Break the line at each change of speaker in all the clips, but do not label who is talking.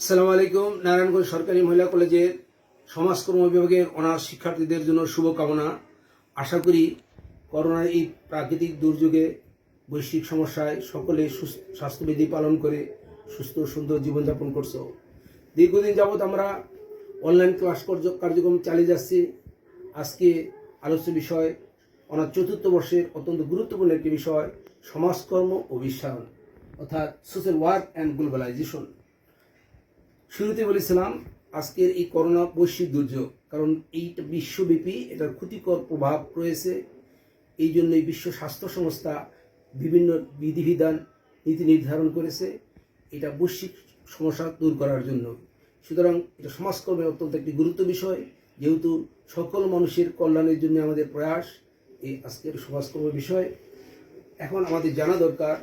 আসসালামু আলাইকুম। নারায়ণগঞ্জ সরকারি মহিলা কলেজের সমাজকর্ম বিভাগের অনার্স শিক্ষার্থীদের জন্য শুভকামনা। আশা করি করোনার এই প্রাকৃতিক দুর্যোগে বৈশ্বিক সমস্যায় সকলে স্বাস্থ্যবিধি পালন করে সুস্থ সুন্দর জীবনযাপন করছো। দীর্ঘদিন যাবৎ আমরা অনলাইন ক্লাস কার্যক্রম চালিয়ে যাচ্ছি। আজকে আলোচ্য বিষয় অনার্স চতুর্থ বর্ষের অত্যন্ত গুরুত্বপূর্ণ একটি বিষয়, সমাজকর্ম ও বিশ্বায়ন অর্থাৎ সোশ্যাল ওয়ার্ক অ্যান্ড গ্লোবালাইজেশন। শুরুতে বলেছিলাম আজকের এই করোনা বৈশ্বিক দুর্যোগ, কারণ এইটা বিশ্বব্যাপী এটার ক্ষতিকর প্রভাব রয়েছে। এই জন্যই বিশ্ব স্বাস্থ্য সংস্থা বিভিন্ন বিধিবিধান নীতি নির্ধারণ করেছে এটা বৈশ্বিক সমস্যা দূর করার জন্য। সুতরাং এটা সমাজকর্মের অত্যন্ত একটি গুরুত্ব বিষয়, যেহেতু সকল মানুষের কল্যাণের জন্য আমাদের প্রয়াস এই আজকের সমাজকর্মের বিষয়। এখন আমাদের জানা দরকার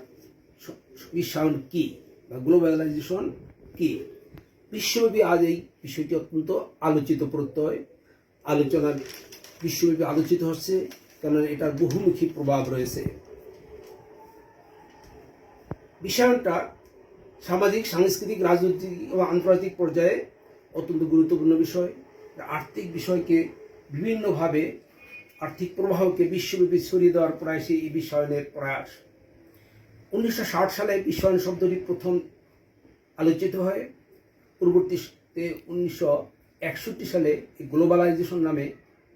বিশ্বায়ন কি বা গ্লোবালাইজেশন কি। বিশ্বব্যাপী আজ এই বিষয়টি অত্যন্ত আলোচিত প্রত্যয়, আলোচনার বিশ্বব্যাপী আলোচিত হচ্ছে, কারণ এটার বহুমুখী প্রভাব রয়েছে। বিশ্বায়নটা সামাজিক, সাংস্কৃতিক, রাজনৈতিক এবং আন্তর্জাতিক পর্যায়ে অত্যন্ত গুরুত্বপূর্ণ বিষয়। আর্থিক বিষয়কে বিভিন্নভাবে আর্থিক প্রবাহকে বিশ্বব্যাপী ছড়িয়ে দেওয়ার প্রয়াসই এই বিশ্বায়নের প্রয়াস। 1960 সালে বিশ্বায়ন শব্দটি প্রথম আলোচিত হয়। পরবর্তীতে 1961 সালে গ্লোবালাইজেশন নামে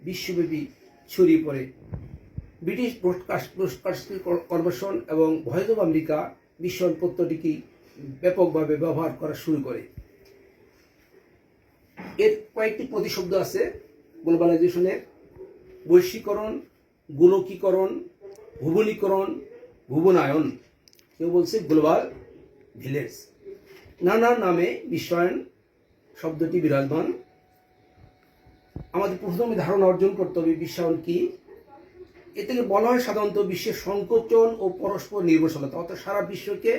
বিশ্বব্যাপী ছড়িয়ে পড়ে। ব্রিটিশ ব্রডকাস্টিং কর্পোরেশন এবং ভয়েস অব আমেরিকা বিশ্বায়ন প্রত্যয়টিকে ব্যাপকভাবে ব্যবহার করা শুরু করে। এর কয়েকটি প্রতিশব্দ আছে গ্লোবালাইজেশনের: বৈশ্বিকরণ, গোলকীকরণ, ভুবনীকরণ, ভুবনায়ন, কেউ বলছে গ্লোবাল ভিলেজ। নানা নামে বিশ্বায়ন শব্দটি বিরাজমান। আমাদের প্রথমে ধারণা অর্জন করতে হবে বিশ্বায়ন কি। এ থেকে বলা হয় সাধারণত বিশ্বের সংকোচন ও পরস্পর নির্ভরশীলতা, অর্থাৎ সারা বিশ্বকে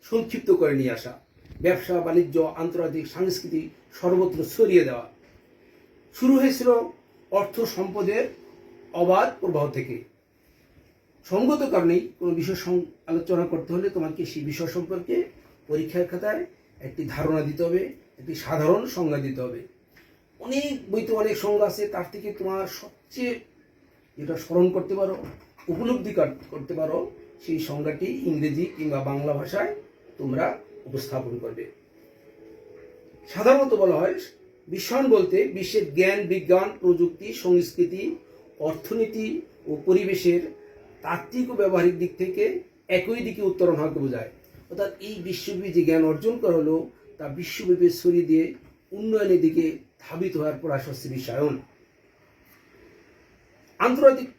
সংক্ষিপ্ত করে নিয়ে আসা, ব্যবসা বাণিজ্য, আন্তর্জাতিক, সাংস্কৃতিক সর্বত্র ছড়িয়ে দেওয়া। শুরু হয়েছিল অর্থ সম্পদের অবাধ প্রবাহ থেকে। সঙ্গত কারণেই কোনো বিষয় আলোচনা করতে হলে তোমাকে সেই বিষয় সম্পর্কে পরীক্ষার খাতায় একটি ধারণা দিতে হবে, একটি সাধারণ সংজ্ঞা দিতে হবে। অনেক বইতে অনেক সংজ্ঞা আছে, তার থেকে তোমার সবচেয়ে যেটা স্মরণ করতে পারো, উপলব্ধি করতে পারো, সেই সংজ্ঞাটি ইংরেজি কিংবা বাংলা ভাষায় তোমরা উপস্থাপন করবে। সাধারণত বলা হয় বিশ্বায়ন বলতে বিশ্বের জ্ঞান, বিজ্ঞান, প্রযুক্তি, সংস্কৃতি, অর্থনীতি ও পরিবেশের তাত্ত্বিক ও ব্যবহারিক দিক থেকে একই দিকে উত্তরণ হওয়াকে বোঝায়। অর্থাৎ এই বিশ্বব্যাপী যে জ্ঞান অর্জন করা হলো তা বিশ্বব্যাপী ছড়িয়ে দিয়ে উন্নয়নের দিকে ধাবিত হওয়ার প্রয়াস হচ্ছে বিশ্বায়ন। আন্তর্জাতিক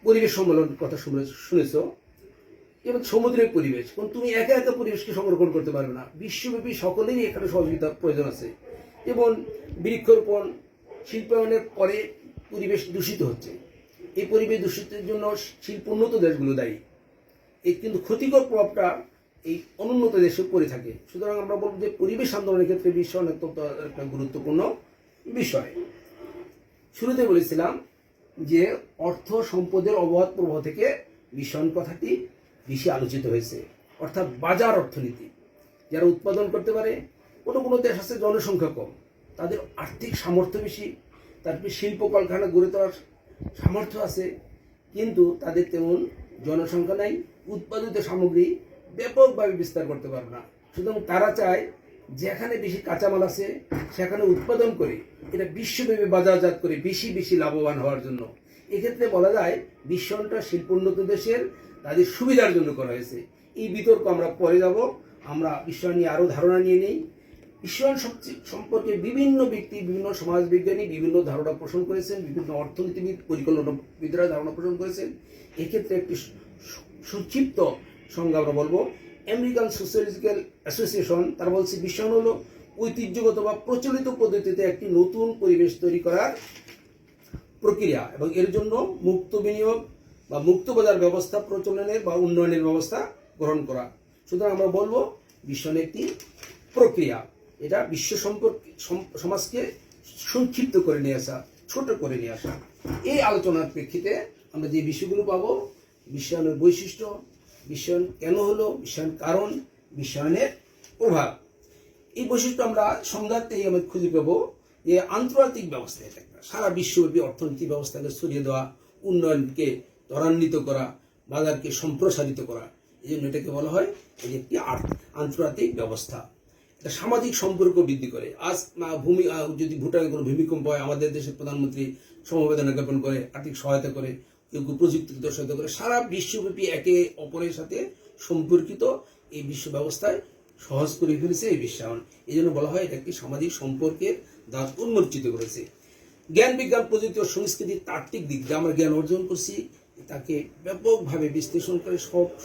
পরিবেশ সম্মেলন কথা শুনেছ, এবং সমুদ্রের পরিবেশ, কারণ তুমি একা একা পরিবেশকে সংরক্ষণ করতে পারবে না, বিশ্বব্যাপী সকলেরই এখানে সহযোগিতার প্রয়োজন আছে। এবং বৃক্ষরোপণ, শিল্পায়নের পরে পরিবেশ দূষিত হচ্ছে। এই পরিবেশ দূষিতের জন্য শিল্পোন্নত দেশগুলো দায়ী। এই কিন্তু ক্ষতিকর প্রভাবটা এই অনুন্নত দেশে পড়ে থাকে। সুতরাং আমরা বলব যে পরিবেশ আন্দোলনের ক্ষেত্রে বিশ্বায়ন অত্যন্ত একটা গুরুত্বপূর্ণ বিষয়। শুরুতে বলেছিলাম যে অর্থ সম্পদের অবাধ প্রবাহ থেকে বিশ্বায়ন কথাটি বেশি আলোচিত হয়েছে, অর্থাৎ বাজার অর্থনীতি। যারা উৎপাদন করতে পারে, কোনো কোনো দেশ আছে জনসংখ্যা কম, তাদের আর্থিক সামর্থ্য বেশি, তারপরে শিল্প কলকারখানা গড়ে তোলার সামর্থ্য আছে, কিন্তু তাদের তেমন জনসংখ্যা নাই, উৎপাদিত সামগ্রী ব্যাপকভাবে বিস্তার করতে পারবে না। সুতরাং তারা চায় যেখানে বেশি কাঁচামাল আছে সেখানে উৎপাদন করে এটা বিশ্বব্যাপী বাজারজাত করে বেশি বেশি লাভবান হওয়ার জন্য। এক্ষেত্রে বলা যায় বিশ্বায়নটা শিল্পোন্নত দেশের তাদের সুবিধার জন্য করা হয়েছে। এই বিতর্ক আমরা পরে যাব, আমরা বিশ্বায়ন নিয়ে আরও ধারণা নিয়ে নেই। বিশ্বায়ন সম্পর্কে বিভিন্ন ব্যক্তি, বিভিন্ন সমাজবিজ্ঞানী বিভিন্ন ধারণা পোষণ করেছেন, বিভিন্ন অর্থনীতিবিদ, পরিকল্পনাবিদরা ধারণা পোষণ করেছেন। এক্ষেত্রে একটি সংক্ষিপ্ত সংজ্ঞা আমরা বলবো। আমেরিকান সোশিওলজিক্যাল অ্যাসোসিয়েশন তারা বলছে বিশ্বায়ন হলো ঐতিহ্যগত বা প্রচলিত পদ্ধতিতে একটি নতুন পরিবেশ তৈরি করার প্রক্রিয়া এবং এর জন্য মুক্ত বিনিয়োগ বা মুক্ত বাজার ব্যবস্থা প্রচলনের বা উন্নয়নের ব্যবস্থা গ্রহণ করা। সুতরাং আমরা বলবো বিশ্বায়ন একটি প্রক্রিয়া, এটা বিশ্ব সমাজকে সংক্ষিপ্ত করে নিয়ে আসা, ছোট করে নিয়ে আসা। এই আলোচনার প্রেক্ষিতে আমরা যে বিষয়গুলো পাবো: বিশ্বায়নের বৈশিষ্ট্য, বিশ্বায়ন কেন হলো, বিশ্বায়ন কারণ, বিশ্বায়নের প্রভাব। এই বৈশিষ্ট্য আমরা সংজ্ঞাতেই আমি খুঁজে পাবো যে আন্তর্জাতিক ব্যবস্থা, এটা একটা সারা বিশ্বব্যাপী অর্থনৈতিক ব্যবস্থাকে ছড়িয়ে দেওয়া, উন্নয়নকে ত্বরান্বিত করা, বাজারকে সম্প্রসারিত করা, এই জন্য এটাকে বলা হয় এই একটি আন্তর্জাতিক ব্যবস্থা। এটা সামাজিক সম্পর্ক বৃদ্ধি করে। আজ যদি ভুটানে কোনো ভূমিকম্প হয়, আমাদের দেশের প্রধানমন্ত্রী সমবেদনা জ্ঞাপন করে, আর্থিক সহায়তা করে, কেউ কেউ প্রযুক্তিগত সহায়তা করে। সারা বিশ্বব্যাপী একে অপরের সাথে সম্পর্কিত এই বিশ্ব ব্যবস্থায় সহজ করে ফেলেছে এই বিশ্বায়ন। এই জন্য বলা হয় এটা একটি সামাজিক সম্পর্কের দ্বার উন্মোচিত করেছে। জ্ঞান, বিজ্ঞান, প্রযুক্তি ও সংস্কৃতির তাত্ত্বিক দিক যা আমরা জ্ঞান অর্জন করছি তাকে ব্যাপকভাবে বিশ্লেষণ করে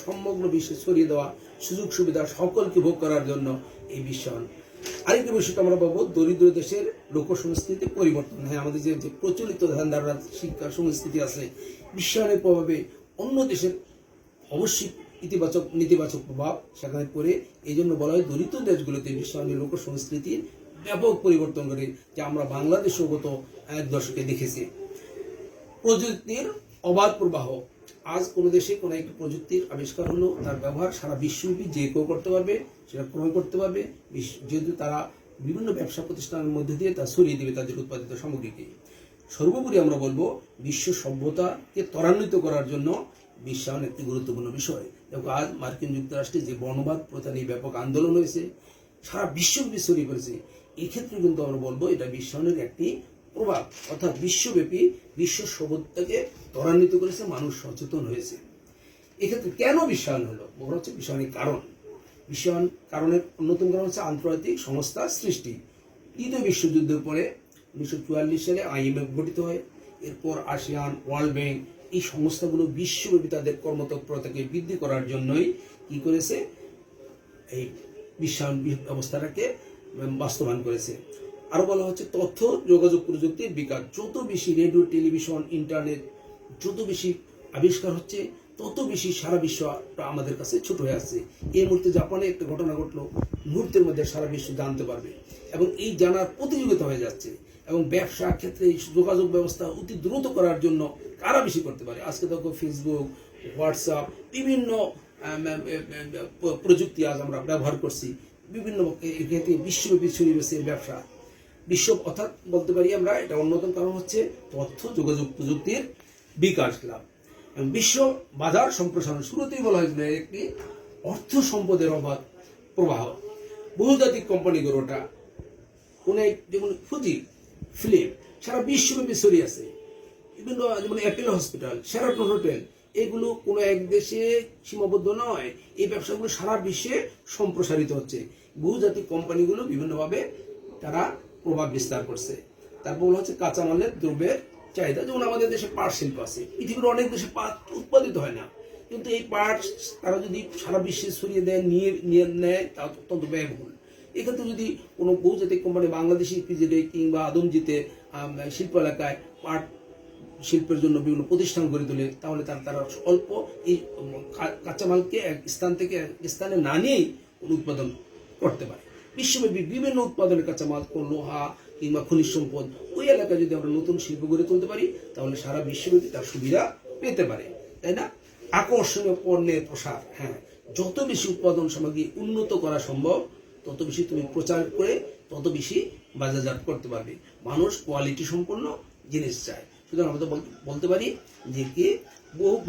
সমগ্র বিশ্বে ছড়িয়ে দেওয়া, সুযোগ সুবিধা সকলকে ভোগ করার জন্য এই বিশ্বায়ন। আরেকটি বৈশিষ্ট্য আমরা পাবো দরিদ্র দেশের লোক সংস্কৃতি পরিবর্তন। হ্যাঁ, আমাদের যে প্রচলিত ধারণা, শিক্ষা, সংস্কৃতি আছে, বিশ্বায়নের প্রভাবে অন্য দেশের অবশ্যই নেতিবাচক প্রভাব সেখানে পড়ে। এই জন্য বলা হয় দরিদ্র দেশগুলোতে বিশ্বায়নের লোক সংস্কৃতির ব্যাপক পরিবর্তন করে, যা আমরা বাংলাদেশও গত এক দশকে দেখেছি। প্রযুক্তির অবাধ প্রবাহ। আজ কোনো দেশে কোনো একটি প্রযুক্তির আবিষ্কার হলো, তার ব্যবহার সারা বিশ্বব্যাপী যে কেউ করতে পারবে, সেটা ক্রয় করতে পারবে, যেহেতু তারা বিভিন্ন ব্যবসা প্রতিষ্ঠানের মধ্যে দিয়ে তা ছড়িয়ে দেবে তাদের উৎপাদিত সামগ্রীকে। সর্বোপরি আমরা বলবো বিশ্ব সভ্যতাকে ত্বরান্বিত করার জন্য বিশ্বায়ন একটি গুরুত্বপূর্ণ বিষয়। দেখো, আজ মার্কিন যুক্তরাষ্ট্রে যে বর্ণবাদ প্রথা নিয়ে ব্যাপক আন্দোলন হয়েছে, সারা বিশ্বব্যাপী ছড়িয়ে পড়েছে, এক্ষেত্রে কিন্তু আমরা বলবো এটা বিশ্বায়নের একটি প্রভাব, অর্থাৎ বিশ্বব্যাপী বিশ্ব সভ্যতাকে ত্বরান্বিত করেছে, মানুষ সচেতন হয়েছে। এক্ষেত্রে কেন বিশ্বায়ন হলো? বলা হচ্ছে বিশ্বায়নের কারণ। বিশ্বায়ন কারণের অন্যতম কারণ হচ্ছে আন্তর্জাতিক সংস্থার সৃষ্টি। দ্বিতীয় বিশ্বযুদ্ধের পরে 1944 সালে IMF গঠিত হয়। এরপর আসিয়ান, ওয়ার্ল্ড ব্যাংক, এই সংস্থাগুলো বিশ্বব্যাপী তাদের কর্মতৎপরতাকে বৃদ্ধি করার জন্যই কি করেছে, এই বিশ্বায়ন ব্যবস্থাটাকে বাস্তবায়ন করেছে। আরো বলা হচ্ছে তথ্য যোগাযোগ প্রযুক্তির বিকাশ। যত বেশি রেডিও, টেলিভিশন, ইন্টারনেট যত বেশি আবিষ্কার হচ্ছে, তত বেশি সারা বিশ্ব আমাদের কাছে ছোট হয়ে আসছে। এই মুহূর্তে জাপানে একটা ঘটনা ঘটলো, মুহূর্তের মধ্যে সারা বিশ্ব জানতে পারবে, এবং এই জানার প্রতিযোগিতা হয়ে যাচ্ছে। এবং ব্যবসা ক্ষেত্রে যোগাযোগ ব্যবস্থা অতি দ্রুত করার জন্য কারা বেশি করতে পারে? আজকে দেখো ফেসবুক, হোয়াটসঅ্যাপ, বিভিন্ন প্রযুক্তি আজ আমরা ব্যবহার করছি, বিভিন্ন ক্ষেত্রে বিশ্বব্যাপী ছড়িয়ে গেছে ব্যবসা। অর্থাৎ বলতে পারি আমরা এটা অন্যতম কারণ হচ্ছে তথ্য যোগাযোগ প্রযুক্তির বিকাশ লাভ। বিশ্ব বাজার সম্প্রসারণ। শুরুতেই বলা হয়েছিল একটি অর্থ সম্পদের অবাধ প্রবাহ, বহুজাতিক কোম্পানি গড়ে ওঠা। কোন যেমন ফুজি ফিল্ম সারা বিশ্বব্যাপী ছড়িয়ে আছে, বিভিন্ন যেমন অ্যাপেল হসপিটাল, শেরাটন হোটেল, এগুলো কোনো এক দেশে সীমাবদ্ধ নয়, এই ব্যবসাগুলো সারা বিশ্বে সম্প্রসারিত হচ্ছে। বহুজাতিক কোম্পানিগুলো বিভিন্নভাবে তারা প্রভাব বিস্তার করছে। তারপর হচ্ছে কাঁচামালের দ্রব্যের চাহিদা। যেমন আমাদের দেশে পাট শিল্প আছে, পৃথিবীর অনেক দেশে পাট উৎপাদিত হয় না, কিন্তু এই পাট তারা যদি সারা বিশ্বে ছড়িয়ে দেয়, নিয়ে নেয়, তা অত্যন্ত ব্যয়বহুল। এক্ষেত্রে যদি কোনো বহুজাতিক কোম্পানি বাংলাদেশি পিজিডে কিংবা আদমজিতে শিল্প এলাকায় পাট শিল্পের জন্য বিভিন্ন প্রতিষ্ঠান গড়ে তোলে, তাহলে তারা অল্প এই কাঁচামালকে এক স্থান থেকে এক স্থানে না নিয়েই উৎপাদন করতে পারে। বিশ্বব্যাপী বিভিন্ন উৎপাদনের কাঁচামাল, লোহা কিংবা খনিজ সম্পদ, ওই এলাকায় যদি আমরা নতুন শিল্প গড়ে তুলতে পারি, তাহলে সারা বিশ্বব্যাপী তার সুবিধা পেতে পারে, তাই না? আকর্ষণীয় পণ্যের প্রসার। হ্যাঁ, যত বেশি উৎপাদন সামগ্রী উন্নত করা সম্ভব, তত বেশি তুমি প্রচার করে তত বেশি বাজারজাত করতে পারবে। মানুষ কোয়ালিটি সম্পন্ন জিনিস চায়। সুতরাং আমরা তো বলতে পারি যে কি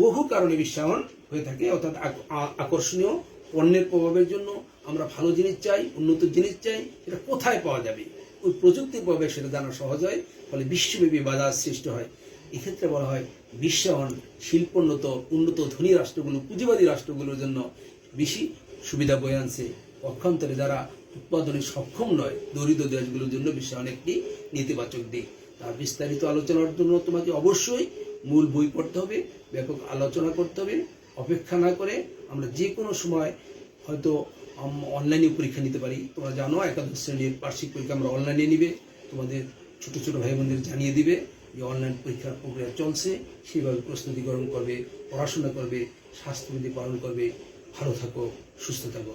বহু কারণে বিশ্বায়ন হয়ে থাকে, অর্থাৎ আকর্ষণীয় পণ্যের প্রভাবের জন্য আমরা ভালো জিনিস চাই, উন্নত জিনিস চাই, এটা কোথায় পাওয়া যাবে, ওই প্রযুক্তির প্রভাবে সেটা জানা সহজ হয়, ফলে বিশ্বব্যাপী বাজার সৃষ্টি হয়। এক্ষেত্রে বলা হয় বিশ্বায়ন উন্নত ধনী রাষ্ট্রগুলো, পুঁজিবাদী রাষ্ট্রগুলোর জন্য বেশি সুবিধা বয়ে আনছে। পক্ষান্তরে যারা উৎপাদনে সক্ষম নয়, দরিদ্র দেশগুলোর জন্য বিশ্বায়ন একটি নেতিবাচক দিক। তার বিস্তারিত আলোচনার জন্য তোমাকে অবশ্যই মূল বই পড়তে হবে, ব্যাপক আলোচনা করতে হবে। অপেক্ষা না করে আমরা যে কোনো সময় হয়তো অনলাইনে পরীক্ষা নিতে পারি। তোমরা জানো একাদশ শ্রেণীর বার্ষিক পরীক্ষা আমরা অনলাইনে নিবে, তোমাদের ছোট ছোট ভাই বোনদের জানিয়ে দিবে যে অনলাইন পরীক্ষার প্রক্রিয়া চলছে, সেইভাবে প্রস্তুতি গ্রহণ করবে, পড়াশোনা করবে, স্বাস্থ্যবিধি পালন করবে। ভালো থাকো, সুস্থ থাকো।